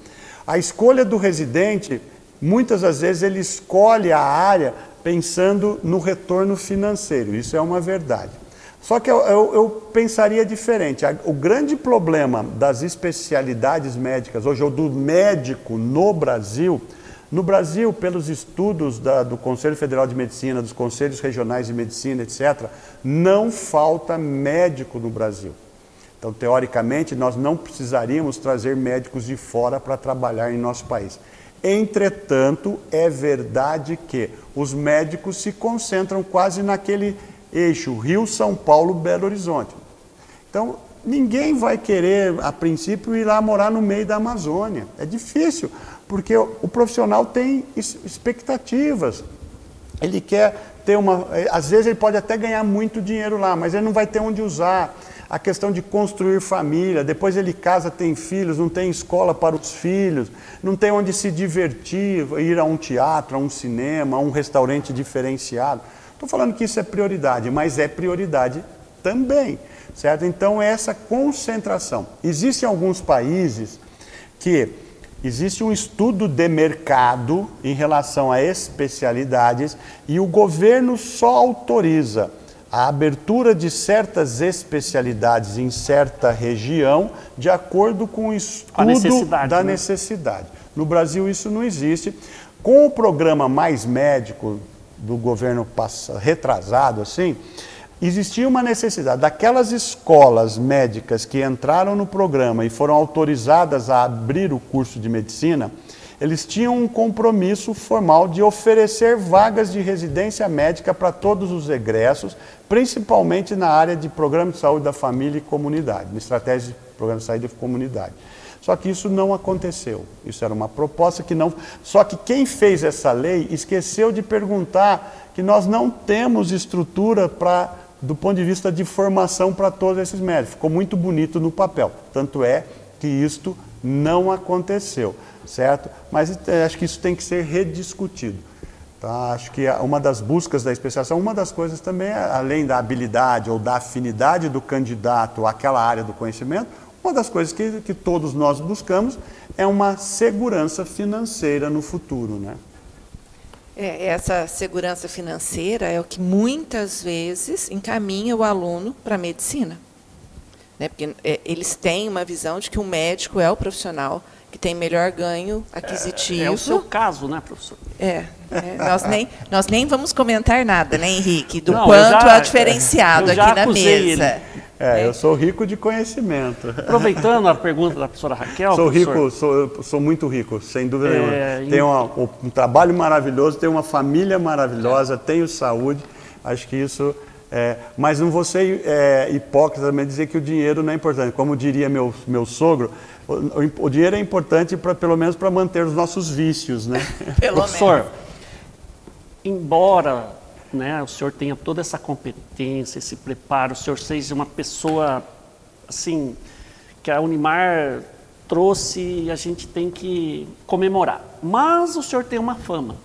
A escolha do residente, muitas das vezes ele escolhe a área pensando no retorno financeiro, isso é uma verdade. Só que eu pensaria diferente. O grande problema das especialidades médicas, hoje, ou do médico no Brasil, pelos estudos do Conselho Federal de Medicina, dos Conselhos Regionais de Medicina, etc., não falta médico no Brasil. Então, teoricamente, nós não precisaríamos trazer médicos de fora para trabalhar em nosso país. Entretanto, é verdade que os médicos se concentram quase naquele eixo Rio, São Paulo, Belo Horizonte. Então, ninguém vai querer, a princípio, ir lá morar no meio da Amazônia. É difícil, porque o profissional tem expectativas. Ele quer ter às vezes ele pode até ganhar muito dinheiro lá, mas ele não vai ter onde usar. A questão de construir família, depois ele casa, tem filhos, não tem escola para os filhos, não tem onde se divertir, ir a um teatro, a um cinema, a um restaurante diferenciado. Estou falando que isso é prioridade, mas é prioridade também, certo? Então, essa concentração. Existem alguns países que existe um estudo de mercado em relação a especialidades e o governo só autoriza a abertura de certas especialidades em certa região de acordo com o estudo da necessidade. No Brasil, isso não existe. Com o programa Mais Médico, do governo retrasado, assim, existia uma necessidade daquelas escolas médicas que entraram no programa e foram autorizadas a abrir o curso de medicina, eles tinham um compromisso formal de oferecer vagas de residência médica para todos os egressos, principalmente na área de programa de saúde da família e comunidade, na estratégia de programa de saúde e comunidade. Só que isso não aconteceu. Isso era uma proposta que não... Só que quem fez essa lei esqueceu de perguntar que nós não temos estrutura do ponto de vista de formação para todos esses médicos. Ficou muito bonito no papel. Tanto é que isto não aconteceu, certo? Mas acho que isso tem que ser rediscutido. Tá? Acho que uma das buscas da especialização, uma das coisas também, além da habilidade ou da afinidade do candidato àquela área do conhecimento, uma das coisas que todos nós buscamos é uma segurança financeira no futuro, né? Essa segurança financeira é o que muitas vezes encaminha o aluno para a medicina. Né? Porque eles têm uma visão de que o médico é o profissional que tem melhor ganho aquisitivo. É o seu caso, né, professor? Nós nem vamos comentar nada, né, Henrique, do Não, quanto é diferenciado aqui na mesa. Eu sou rico de conhecimento. Aproveitando a pergunta da professora Raquel... Sou rico, sou muito rico, sem dúvida nenhuma. Tenho um trabalho maravilhoso, tenho uma família maravilhosa, tenho saúde, acho que isso... mas não vou ser hipócrita também dizer que o dinheiro não é importante. Como diria meu sogro, o dinheiro é importante pelo menos para manter os nossos vícios, né? Professor, embora, né, o senhor tenha toda essa competência, esse preparo, o senhor seja uma pessoa assim que a Unimar trouxe e a gente tem que comemorar. Mas o senhor tem uma fama.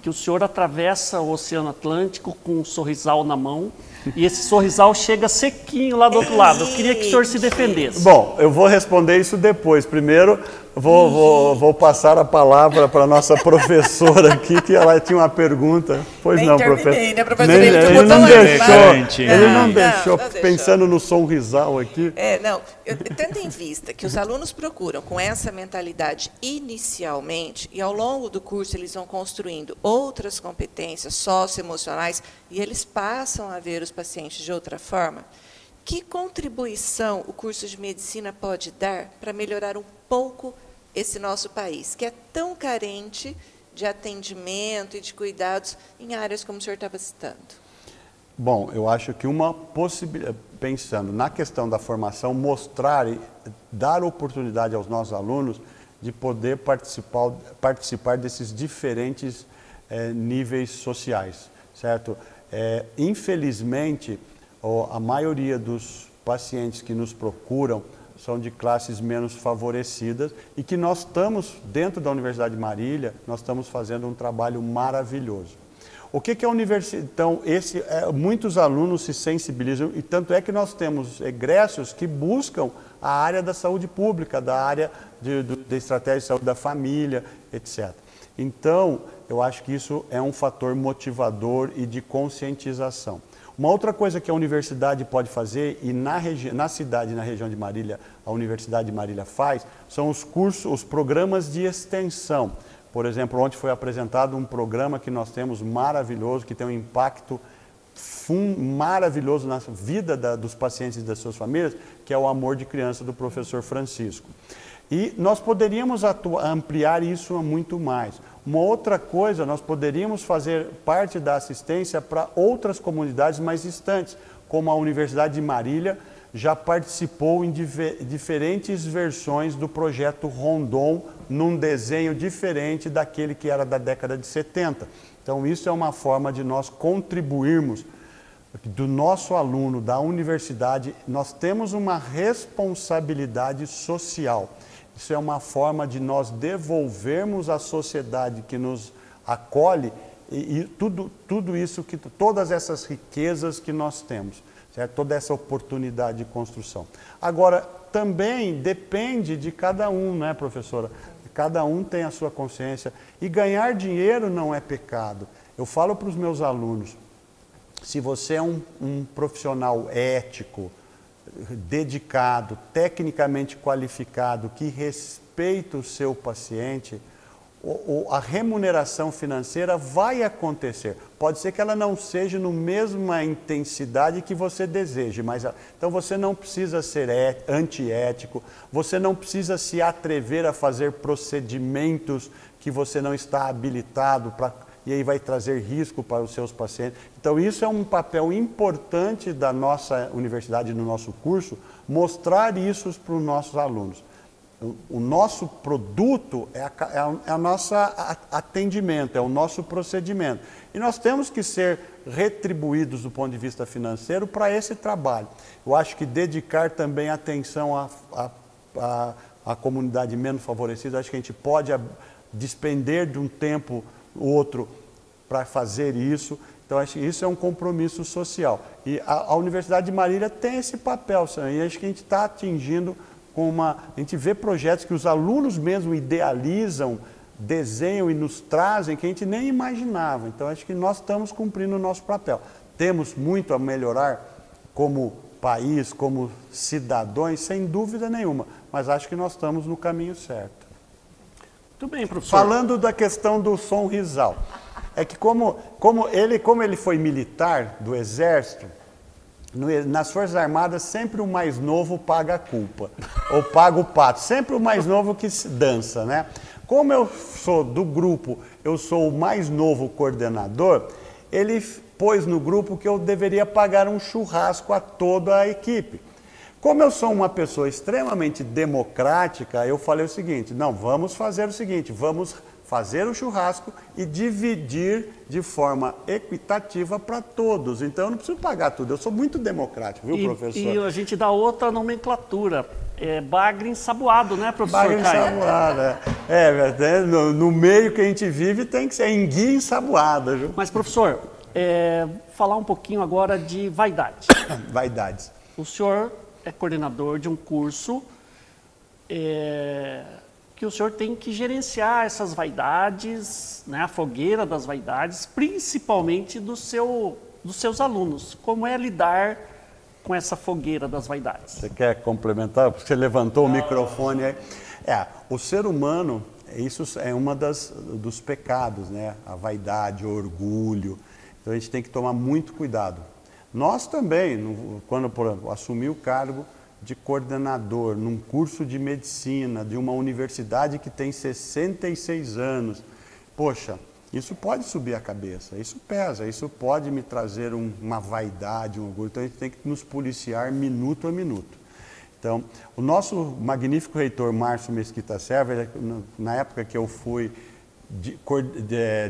Que o senhor atravessa o Oceano Atlântico com um sorrisal na mão e esse sorrisal chega sequinho lá do outro lado. Eu queria que o senhor se defendesse. Bom, eu vou responder isso depois. Primeiro, vou passar a palavra para a nossa professora aqui, que ela tinha uma pergunta. Pois não, professor. Né, professor? Ele não deixou, pensando no sorrisal aqui. Tendo em vista que os alunos procuram com essa mentalidade inicialmente, e ao longo do curso eles vão construindo outras competências socioemocionais, e eles passam a ver os pacientes de outra forma, que contribuição o curso de medicina pode dar para melhorar um pouco esse nosso país, que é tão carente de atendimento e de cuidados em áreas como o senhor estava citando? Bom, eu acho que uma possibilidade, pensando na questão da formação, mostrar e dar oportunidade aos nossos alunos de poder participar desses diferentes níveis sociais, certo? Infelizmente, a maioria dos pacientes que nos procuram são de classes menos favorecidas e que nós estamos, dentro da Universidade de Marília, nós estamos fazendo um trabalho maravilhoso. O que é a universidade? Então, muitos alunos se sensibilizam e tanto é que nós temos egressos que buscam a área da saúde pública, da área de estratégia de saúde da família, etc. Então, eu acho que isso é um fator motivador e de conscientização. Uma outra coisa que a universidade pode fazer, e na cidade e na região de Marília, a Universidade de Marília faz, são os programas de extensão. Por exemplo, ontem foi apresentado um programa que nós temos maravilhoso, que tem um impacto maravilhoso na vida dos pacientes e das suas famílias, que é o Amor de Criança do professor Francisco. E nós poderíamos ampliar isso a muito mais. Uma outra coisa, nós poderíamos fazer parte da assistência para outras comunidades mais distantes, como a Universidade de Marília já participou em diferentes versões do projeto Rondon, num desenho diferente daquele que era da década de 70. Então, isso é uma forma de nós contribuirmos do nosso aluno, da universidade. Nós temos uma responsabilidade social. Isso é uma forma de nós devolvermos à sociedade que nos acolhe e tudo isso, todas essas riquezas que nós temos, certo? Toda essa oportunidade de construção. Agora, também depende de cada um, né, professora? Cada um tem a sua consciência e ganhar dinheiro não é pecado. Eu falo para os meus alunos, se você é um profissional ético, dedicado, tecnicamente qualificado, que respeita o seu paciente, a remuneração financeira vai acontecer. Pode ser que ela não seja na mesma intensidade que você deseje, mas então você não precisa ser antiético, você não precisa se atrever a fazer procedimentos que você não está habilitado para, e aí vai trazer risco para os seus pacientes. Então isso é um papel importante da nossa universidade, no nosso curso, mostrar isso para os nossos alunos. O nosso produto é a nossa atendimento, é o nosso procedimento. E nós temos que ser retribuídos do ponto de vista financeiro para esse trabalho. Eu acho que dedicar também atenção à comunidade menos favorecida, acho que a gente pode despender de um tempo outro para fazer isso. Então, acho que isso é um compromisso social. E a Universidade de Marília tem esse papel, e acho que a gente está atingindo a gente vê projetos que os alunos mesmo idealizam, desenham e nos trazem que a gente nem imaginava. Então, acho que nós estamos cumprindo o nosso papel. Temos muito a melhorar como país, como cidadãos, sem dúvida nenhuma, mas acho que nós estamos no caminho certo. Muito bem, professor. Falando da questão do sonrisal, é que como ele foi militar do Exército, nas Forças Armadas, sempre o mais novo paga a culpa, ou paga o pato, sempre o mais novo que dança, né? Como eu sou do grupo, eu sou o mais novo coordenador, ele pôs no grupo que eu deveria pagar um churrasco a toda a equipe. Como eu sou uma pessoa extremamente democrática, eu falei o seguinte, não, vamos fazer o seguinte, vamos fazer o churrasco e dividir de forma equitativa para todos. Então, eu não preciso pagar tudo. Eu sou muito democrático, viu, professor? E a gente dá outra nomenclatura. É bagre ensaboado, né, professor? Bagre ensaboado, no meio que a gente vive tem que ser enguia ensaboada. Viu? Mas, professor, falar um pouquinho agora de vaidade. Vaidades. O senhor é coordenador de um curso que o senhor tem que gerenciar essas vaidades, né, a fogueira das vaidades, principalmente dos seus alunos. Como é lidar com essa fogueira das vaidades? Você quer complementar? Porque você levantou o microfone aí. O ser humano, isso é uma dos pecados, né? A vaidade, o orgulho. Então a gente tem que tomar muito cuidado. Nós também, quando por exemplo, assumi o cargo de coordenador num curso de medicina de uma universidade que tem 66 anos. Poxa, isso pode subir a cabeça, isso pesa, isso pode me trazer uma vaidade, um orgulho. Então a gente tem que nos policiar minuto a minuto. Então, o nosso magnífico reitor Márcio Mesquita Serra, na época que eu fui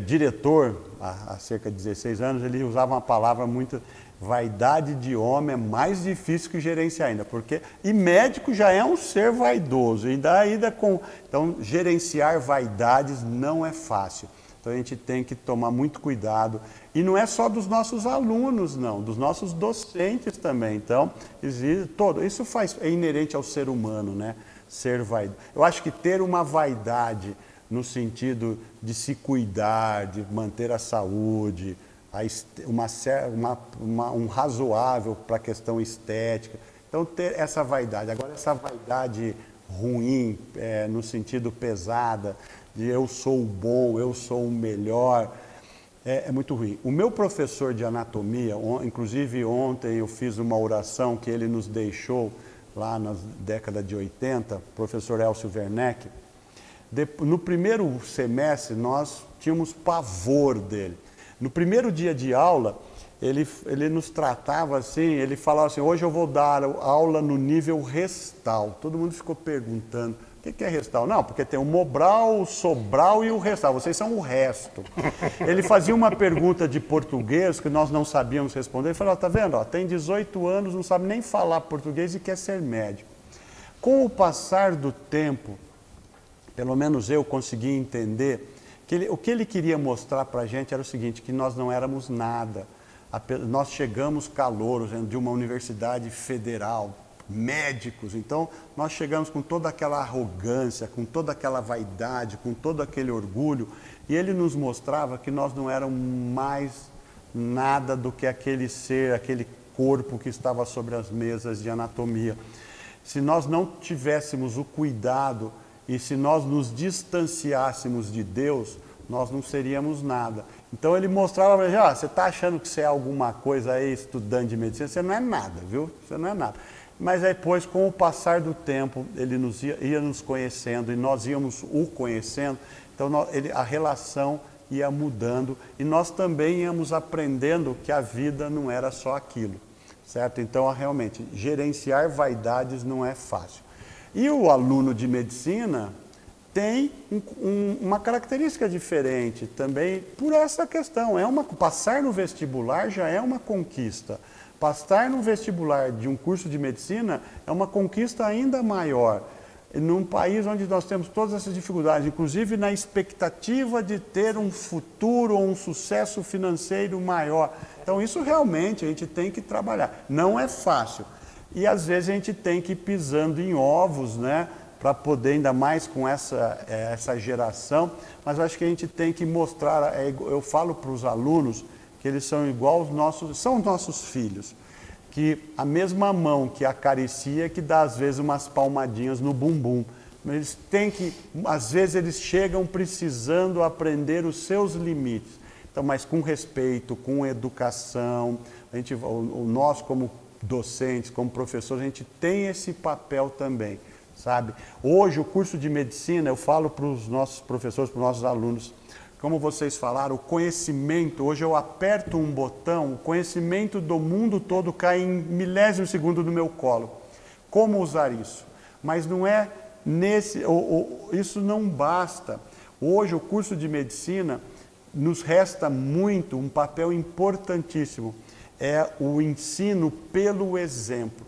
diretor, há cerca de 16 anos, ele usava uma palavra muito... Vaidade de homem é mais difícil que gerenciar ainda, e médico já é um ser vaidoso, então gerenciar vaidades não é fácil. Então a gente tem que tomar muito cuidado, e não é só dos nossos alunos não, dos nossos docentes também. Então, isso é inerente ao ser humano, né? Ser vaidoso. Eu acho que ter uma vaidade no sentido de se cuidar, de manter a saúde, um razoável para a questão estética. Então, ter essa vaidade. Agora, essa vaidade ruim, no sentido pesada, de eu sou o bom, eu sou o melhor, é muito ruim. O meu professor de anatomia, inclusive ontem eu fiz uma oração que ele nos deixou lá na década de 80, o professor Elcio Werneck. No primeiro semestre, nós tínhamos pavor dele. No primeiro dia de aula, ele nos tratava assim, ele falava assim, hoje eu vou dar aula no nível restal. Todo mundo ficou perguntando, o que é restal? Não, porque tem o Mobral, o Sobral e o restal, vocês são o resto. Ele fazia uma pergunta de português que nós não sabíamos responder, ele falou, tá vendo, tem 18 anos, não sabe nem falar português e quer ser médico. Com o passar do tempo, pelo menos eu consegui entender, o que ele queria mostrar para a gente era o seguinte, que nós não éramos nada. Nós chegamos calouros de uma universidade federal, médicos, então nós chegamos com toda aquela arrogância, com toda aquela vaidade, com todo aquele orgulho, e ele nos mostrava que nós não éramos mais nada do que aquele ser, aquele corpo que estava sobre as mesas de anatomia. Se nós não tivéssemos o cuidado e se nós nos distanciássemos de Deus, nós não seríamos nada. Então ele mostrava para gente, você está achando que você é alguma coisa aí, estudante de medicina, você não é nada, viu? Você não é nada. Mas depois, com o passar do tempo, ele ia nos conhecendo e nós íamos o conhecendo, então a relação ia mudando e nós também íamos aprendendo que a vida não era só aquilo, certo? Então, realmente, gerenciar vaidades não é fácil. E o aluno de medicina tem uma característica diferente também por essa questão. Passar no vestibular já é uma conquista. Passar no vestibular de um curso de medicina é uma conquista ainda maior. Num país onde nós temos todas essas dificuldades, inclusive na expectativa de ter um futuro ou um sucesso financeiro maior. Então isso realmente a gente tem que trabalhar. Não é fácil. E às vezes a gente tem que ir pisando em ovos, né? Para poder, ainda mais com essa geração, mas eu acho que a gente tem que mostrar, eu falo para os alunos que eles são igual são os nossos filhos, que a mesma mão que acaricia que dá às vezes umas palmadinhas no bumbum. Eles têm que, às vezes eles chegam precisando aprender os seus limites, então, mas com respeito, com educação, nós como docentes, como professores, a gente tem esse papel também. Sabe? Hoje o curso de medicina, eu falo para os nossos professores, para os nossos alunos, como vocês falaram, o conhecimento, hoje eu aperto um botão, o conhecimento do mundo todo cai em milésimo segundo no meu colo. Como usar isso? Mas não é isso não basta. Hoje o curso de medicina nos resta muito, um papel importantíssimo, é o ensino pelo exemplo,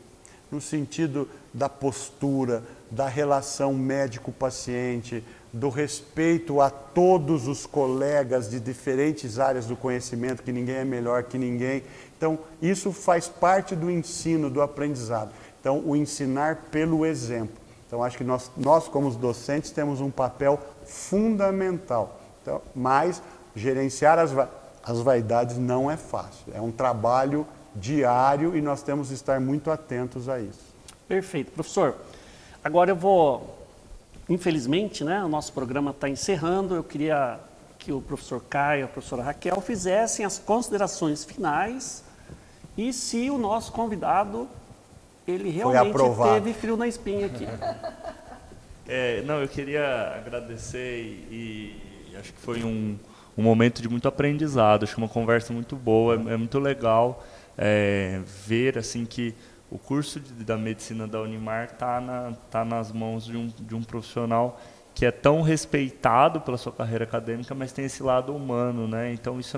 no sentido da postura, da relação médico-paciente, do respeito a todos os colegas de diferentes áreas do conhecimento, que ninguém é melhor que ninguém. Então, isso faz parte do ensino, do aprendizado. Então, o ensinar pelo exemplo. Então, acho que nós como os docentes, temos um papel fundamental. Então, mas gerenciar as vaidades não é fácil. É um trabalho diário e nós temos que estar muito atentos a isso. Perfeito. Professor, agora eu vou, infelizmente, né, o nosso programa está encerrando, eu queria que o professor Caio e a professora Raquel fizessem as considerações finais e se o nosso convidado, ele realmente teve frio na espinha aqui. Não, eu queria agradecer e acho que foi um momento de muito aprendizado, acho que uma conversa muito boa, é muito legal ver assim que o curso da medicina da Unimar tá nas mãos de um profissional que é tão respeitado pela sua carreira acadêmica, mas tem esse lado humano, né? Então isso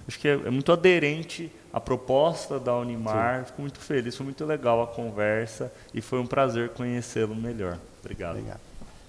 acho que é muito aderente à proposta da Unimar. Sim. Fico muito feliz, foi muito legal a conversa e foi um prazer conhecê-lo melhor. Obrigado.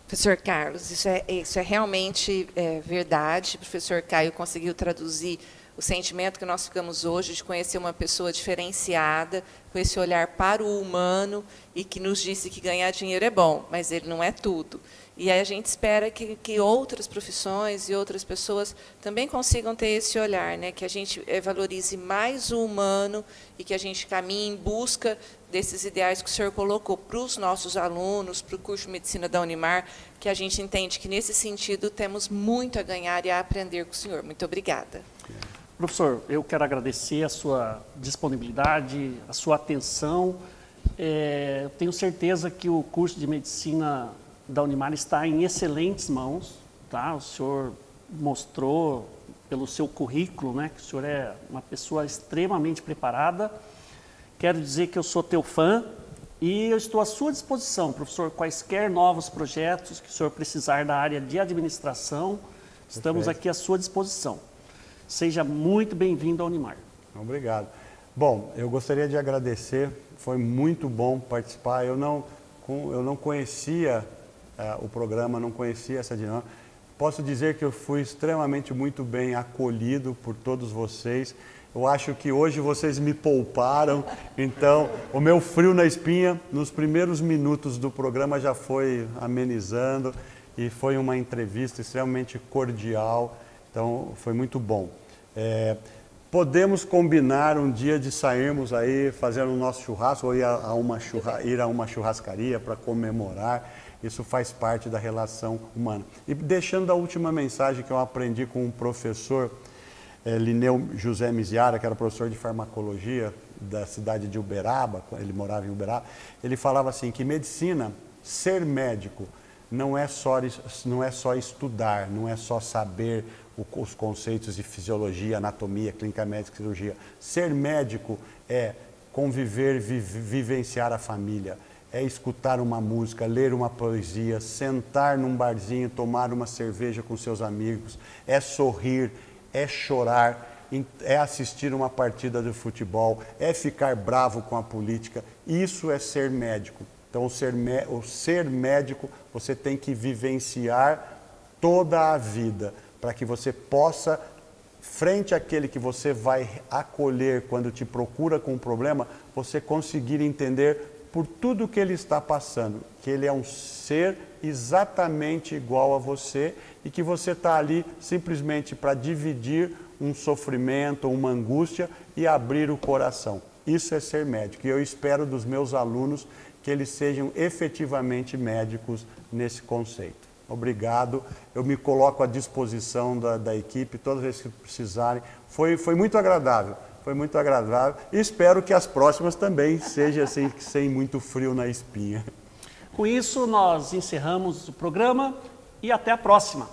Professor Carlos, isso é realmente verdade. O professor Caio conseguiu traduzir o sentimento que nós ficamos hoje de conhecer uma pessoa diferenciada, com esse olhar para o humano e que nos disse que ganhar dinheiro é bom, mas ele não é tudo. E aí a gente espera que outras profissões e outras pessoas também consigam ter esse olhar, né? Que a gente valorize mais o humano e que a gente caminhe em busca desses ideais que o senhor colocou para os nossos alunos, para o curso de medicina da Unimar, que a gente entende que, nesse sentido, temos muito a ganhar e a aprender com o senhor. Muito obrigada. Professor, eu quero agradecer a sua disponibilidade, a sua atenção. Eu tenho certeza que o curso de medicina da Unimar está em excelentes mãos. Tá? O senhor mostrou pelo seu currículo, né, que o senhor é uma pessoa extremamente preparada. Quero dizer que eu sou teu fã e eu estou à sua disposição, professor, quaisquer novos projetos que o senhor precisar da área de administração, estamos aqui à sua disposição. Seja muito bem-vindo ao Unimar. Obrigado. Bom, eu gostaria de agradecer, foi muito bom participar. Eu não conhecia o programa, não conhecia essa dinâmica. Posso dizer que eu fui extremamente muito bem acolhido por todos vocês. Eu acho que hoje vocês me pouparam, então o meu frio na espinha nos primeiros minutos do programa já foi amenizando e foi uma entrevista extremamente cordial, então foi muito bom. Podemos combinar um dia de sairmos aí, fazer o nosso churrasco, ou ir a uma churrascaria para comemorar. Isso faz parte da relação humana. E deixando a última mensagem que eu aprendi com um professor, Linneu José Miziara, que era professor de farmacologia da cidade de Uberaba, ele morava em Uberaba, ele falava assim que medicina, ser médico, não é só estudar, não é só saber os conceitos de fisiologia, anatomia, clínica médica, cirurgia. Ser médico é conviver, vivenciar a família, é escutar uma música, ler uma poesia, sentar num barzinho, tomar uma cerveja com seus amigos, é sorrir, é chorar, é assistir uma partida de futebol, é ficar bravo com a política. Isso é ser médico. Então, o ser médico, você tem que vivenciar toda a vida, para que você possa, frente àquele que você vai acolher quando te procura com um problema, você conseguir entender por tudo que ele está passando, que ele é um ser exatamente igual a você e que você está ali simplesmente para dividir um sofrimento, uma angústia e abrir o coração. Isso é ser médico. E eu espero dos meus alunos que eles sejam efetivamente médicos nesse conceito. Obrigado, eu me coloco à disposição da equipe todas as vezes que precisarem. Foi muito agradável, e espero que as próximas também sejam assim, sem muito frio na espinha. Com isso, nós encerramos o programa e até a próxima.